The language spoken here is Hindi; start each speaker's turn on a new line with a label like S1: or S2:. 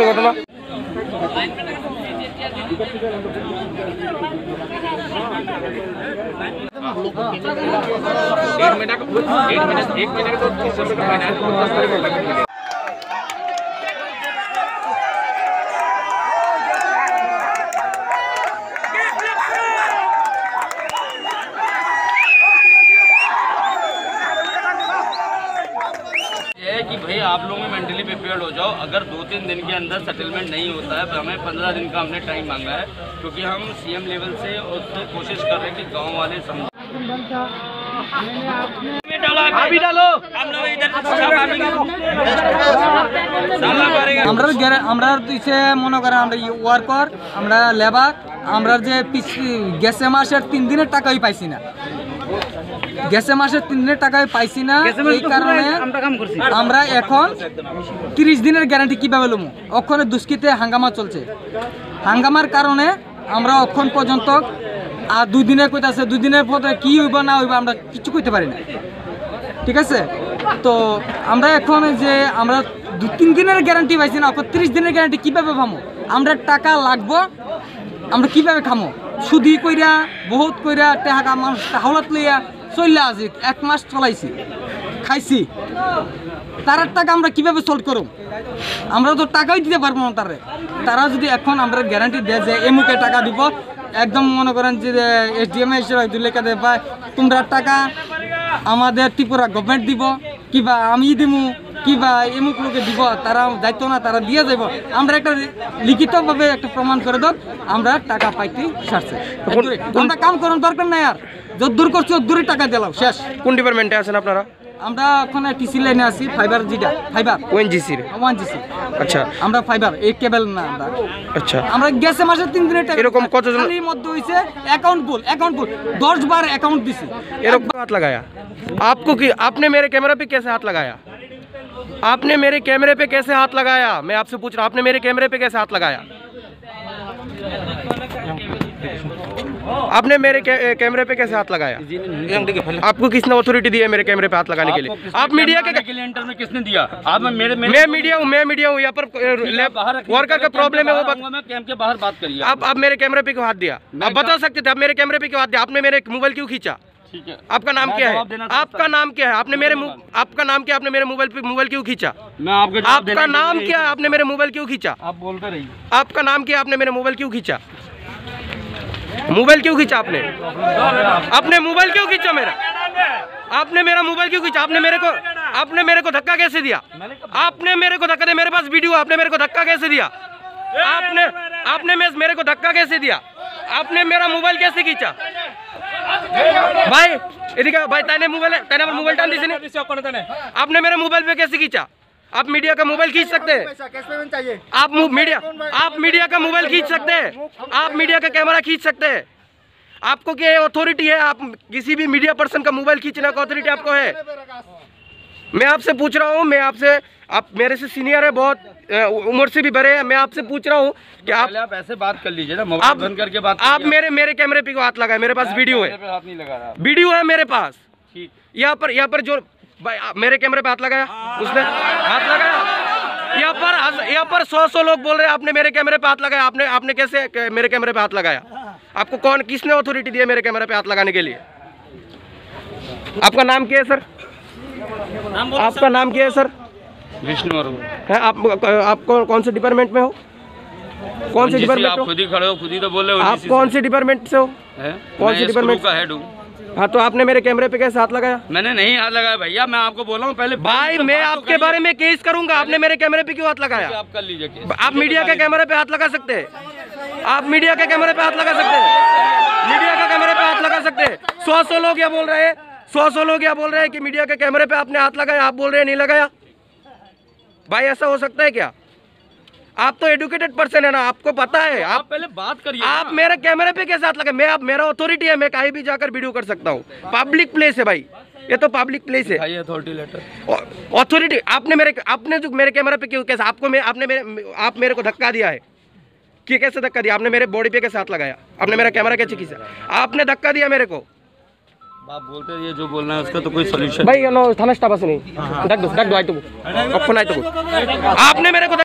S1: ঘটনা एक मिनट तो 300 रुपये का फाइनेंस कि भाई आप लोग में मेंटली प्रिपेयर्ड हो जाओ। अगर 2-3 दिन के अंदर सेटलमेंट नहीं होता है, हमें 15 दिन का हमने टाइम मांगा है, क्योंकि हम सीएम लेवल से उससे कोशिश कर रहे हैं कि गांव वाले समझ। अभी डालो
S2: আমরা দিছে মনে করেন আমরা ওয়ার্কার আমরা লেবার আমরা যে গেছে মাসের 3 দিনের টাকাই পাইছি না, গেছে মাসের 3 দিনের টাকাই পাইছি না। এই কারণে আমরা এখন 30 দিনের গ্যারান্টি কিভাবে লমু? ওখানে দুষ্কৃতে হাঙ্গামা চলছে, হাঙ্গামার কারণে আমরা এখন পর্যন্ত আর 2 দিনের কইতাছে, 2 দিনের পরে কি হইব না হইব আমরা কিছু কইতে পারি না, ঠিক আছে? তো আমরা এখন যে আমরা 2-3 দিনের গ্যারান্টি পাইছি না, 30 দিনের গ্যারান্টি কিভাবে পাবো? আমরা টাকা লাগবো, আমরা কিভাবে খামো? সুদি কইরা বহুত কইরা টাকা মানুষ হাওলাত লইয়া চললে আজি 1 মাস চলাইছি খাইছি, তার টাকা আমরা কিভাবে সলভ করব? আমরা তো টাকাই দিতে পারবো না তারে। তারা যদি এখন আমরা গ্যারান্টি দেয় যে এমুকে টাকা দিব, একদম মনে করেন যে এসডিএম হিসেবে 2 লাখ টাকা পায়, তোমরা টাকা আমাদের ত্রিপুরা গভর্নমেন্ট দিব কিবা আমি দিব কিবা এমুক লোকে দিব, তারা দায়িত্ব না, তারা দিয়ে যাব। আমরা একটা লিখিতভাবে একটা প্রমাণ করে দাও আমরা টাকা পাইতে সারছে। আমরা কাম করার দরকার নাই, আর যদ্দূর করছি ওদ্দূরই টাকা দিলাম শেষ।
S1: কোন ডিপার্টমেন্টে আছেন আপনারা?
S2: আমরা ওখানে টিসি লাইনে আছি, ফাইবার যেটা ফাইবার
S1: ওএনজিসি রে।
S2: ওএনজিসি
S1: আচ্ছা,
S2: আমরা ফাইবার এই কেবল না আমরা।
S1: আচ্ছা,
S2: আমরা গেছে মাসে 3 দিনের টাকা
S1: এরকম কতজন
S2: এর মধ্যে হইছে অ্যাকাউন্ট ফুল 10 বার অ্যাকাউন্ট দিছি।
S1: এরকম হাত লাগায়া आपको कि आपने मेरे कैमरा पे कैसे हाथ लगाया? आपने मेरे कैमरे पे कैसे हाथ लगाया? मैं आपसे पूछ रहा हूं, आपने मेरे कैमरे पे कैसे हाथ लगाया? आपने मेरे कैमरे पे कैसे हाथ लगाया? आपको किसने अथॉरिटी दी है मेरे कैमरे पे हाथ लगाने के लिए? आप मीडिया के
S3: इंटर में किसने दिया? आप
S1: मैं मीडिया हूँ यहाँ पर वर्कर का प्रॉब्लम है, वो
S3: कैंप के बाहर बात करिए।
S1: आप मेरे कैमरे पे क्यों हाथ दिया? आप बता सकते थे आप मेरे कैमरे पे क्यों हाथ दिया? आपने मेरे मोबाइल क्यों खींचा?
S3: ठीक है,
S1: आपका नाम क्या है? आपका नाम क्या है? आपने मेरे आपका नाम क्या? आपने मेरे मोबाइल क्यों खींचा?
S3: मैं
S1: आपका नाम क्या है? आपने मेरे मोबाइल क्यों खींचा?
S3: आप बोलते रहिए।
S1: आपका नाम क्या? आपने मेरे मोबाइल क्यों खींचा? मोबाइल क्यों खींचा आपने? आपने मोबाइल क्यों खींचा मेरा? आपने मेरा मोबाइल क्यों खींचा? आपने मेरे को धक्का कैसे दिया? आपने मेरे को धक्का दिया, मेरे पास वीडियो। आपने मेरे को धक्का कैसे दिया? आपने मेरे को धक्का कैसे दिया? आपने मेरा मोबाइल कैसे खींचा? भाई भाई तने मोबाइल टान दिसे नहीं, आपने मेरे मोबाइल पे कैसे खींचा? आप मीडिया का मोबाइल खींच सकते हैं, आप मीडिया का मोबाइल खींच सकते हैं, आप मीडिया का कैमरा खींच सकते हैं। आपको क्या अथॉरिटी है? आप किसी भी मीडिया पर्सन का मोबाइल खींचने का अथॉरिटी आपको है? मैं आपसे पूछ रहा हूँ, आप मेरे से सीनियर है, बहुत उम्र से भी बड़े हैं, मैं आपसे पूछ रहा हूँ कि आप
S3: ऐसे बात कर लीजिए ना, मोबाइल बंद करके बात।
S1: आप मेरे कैमरे पे क्यों हाथ लगाए? मेरे पास वीडियो है, वीडियो है मेरे पास।
S3: ठीक,
S1: यहाँ पर जो मेरे कैमरे पे हाथ लगाया, उसने हाथ लगाया। यहाँ पर 100 लोग बोल रहे हैं आपने मेरे कैमरे पे हाथ लगाया। आपने कैसे मेरे कैमरे पे हाथ लगाया? आपको किसने अथॉरिटी दी है मेरे कैमरे पे हाथ लगाने के लिए? आपका नाम क्या है सर? आपका नाम क्या है सर?
S3: विष्णु
S1: है। आप कौन से डिपार्टमेंट में हो? कौन से डिपार्टमेंट?
S3: आप खुद ही खड़े हो, खुद ही तो बोल रहे हो।
S1: आप कौन से डिपार्टमेंट से हो?
S3: कौन से डिपार्टमेंट का हेड हूँ।
S1: हाँ, तो आपने मेरे कैमरे पे कैसे हाथ लगाया?
S3: मैंने नहीं हाथ लगाया भैया, मैं आपको बोला हूँ पहले।
S1: भाई मैं आपके बारे में केस करूंगा। आपने मेरे कैमरे पे क्यों हाथ लगाया?
S3: आप कर लीजिए।
S1: आप मीडिया के कैमरे पे हाथ लगा सकते हैं, आप मीडिया के कैमरे पे हाथ लगा सकते हैं, मीडिया के कैमरे पे हाथ लगा सकते हैं। 100 लोग क्या बोल रहे हैं? 100 लोग क्या बोल रहे हैं कि मीडिया के कैमरे पे आपने हाथ लगाया, आप बोल रहे हैं नहीं लगाया। भाई ऐसा हो सकता है क्या? आप तो एडुकेटेड पर्सन है ना, आपको पता है।
S3: आप पहले बात करिए।
S1: आप मेरे कैमरे पे कैसे हाथ लगे? मेरा अथॉरिटी है, मैं कहीं भी जाकर वीडियो कर सकता हूँ। पब्लिक प्लेस है भाई, ये तो पब्लिक प्लेस है।
S3: अथॉरिटी लेटर,
S1: अथॉरिटी आपने जो मेरे कैमरे पे क्यों कैसे आप मेरे को धक्का दिया है कि कैसे धक्का दिया? आपने मेरे बॉडी पे कैसे हाथ लगाया? आपने मेरा कैमरा कैसे खींचा? आपने धक्का दिया मेरे को।
S3: आप बोलते रहिए जो बोलना है उसका तो कोई सोल्यूशन
S1: भाई थाना स्टाफ आसुनी डाक दो आई तो आपने मेरे को